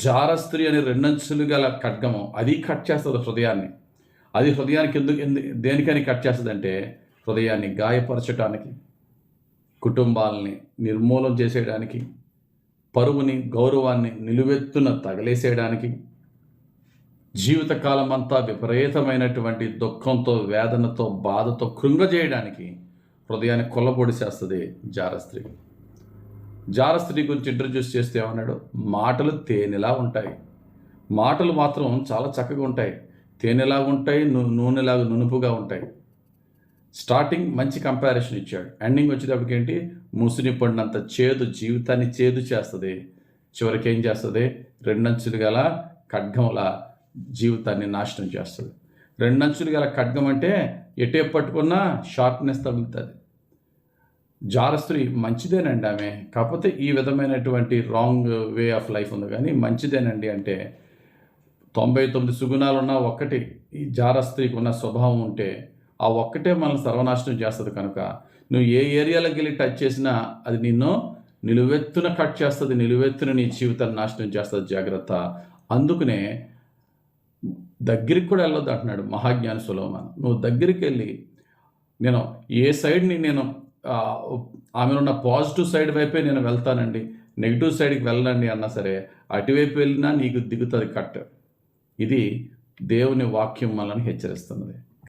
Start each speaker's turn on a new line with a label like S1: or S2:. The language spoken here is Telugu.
S1: జారస్త్రీ అనే రెండంచులు గల ఖడ్గము అది కట్ చేస్తుంది హృదయాన్ని. అది హృదయానికి దేనికని కట్ చేస్తుందంటే హృదయాన్ని గాయపరచడానికి, కుటుంబాలని నిర్మూలన చేసేయడానికి, పరువుని గౌరవాన్ని నిలువెత్తున తగలేసేయడానికి, జీవితకాలం అంతా విపరీతమైనటువంటి దుఃఖంతో, వేదనతో, బాధతో కృంగజేయడానికి హృదయాన్ని కొల్లబొడిసేస్తుంది జారస్త్రీ. జారస్త్రీ గురించి ఇంట్రడ్యూస్ చేస్తే ఏమన్నాడు? మాటలు తేనెలా ఉంటాయి. మాటలు మాత్రం చాలా చక్కగా ఉంటాయి, తేనెలా ఉంటాయి, నూనెలాగా నునుపుగా ఉంటాయి. స్టార్టింగ్ మంచి కంపారిజన్ ఇచ్చాడు, ఎండింగ్ వచ్చేటప్పటికి ఏంటి? ముసిని పడినంత చేదు, జీవితాన్ని చేదు చేస్తుంది. చివరికి ఏం చేస్తుంది? రెండంచులు గల ఖడ్గంలా జీవితాన్ని నాశనం చేస్తుంది. రెండంచులు గల ఖడ్గం అంటే ఎటే పట్టుకున్నా షార్ప్నెస్ తగులుతుంది. జారస్త్రీ మంచిదేనండి ఆమె, కాకపోతే ఈ విధమైనటువంటి రాంగ్ వే ఆఫ్ లైఫ్ ఉంది. కానీ మంచిదేనండి అంటే 99 సుగుణాలు ఉన్న ఒక్కటి ఈ జారస్త్రీకి ఉన్న స్వభావం ఉంటే ఆ ఒక్కటే మనల్ని సర్వనాశనం చేస్తుంది. కనుక నువ్వు ఏ ఏరియాలోకి వెళ్ళి టచ్ చేసినా అది నిన్ను నిలువెత్తున కట్ చేస్తుంది, నిలువెత్తున నీ జీవితాన్ని నాశనం చేస్తుంది. జాగ్రత్త. అందుకనే దగ్గరికి కూడా వెళ్ళొద్దు అంటున్నాడు మహాజ్ఞాని సొలొమోను. నువ్వు దగ్గరికి వెళ్ళి నేను ఏ సైడ్ని నేను ఆమెలో ఉన్న పాజిటివ్ సైడ్ వైపే నేను వెళ్తానండి, నెగిటివ్ సైడ్కి వెళ్ళండి అన్నా సరే అటువైపు వెళ్ళినా నీకు దిగుతుంది కట్. ఇది దేవుని వాక్యం మనల్ని హెచ్చరిస్తున్నది.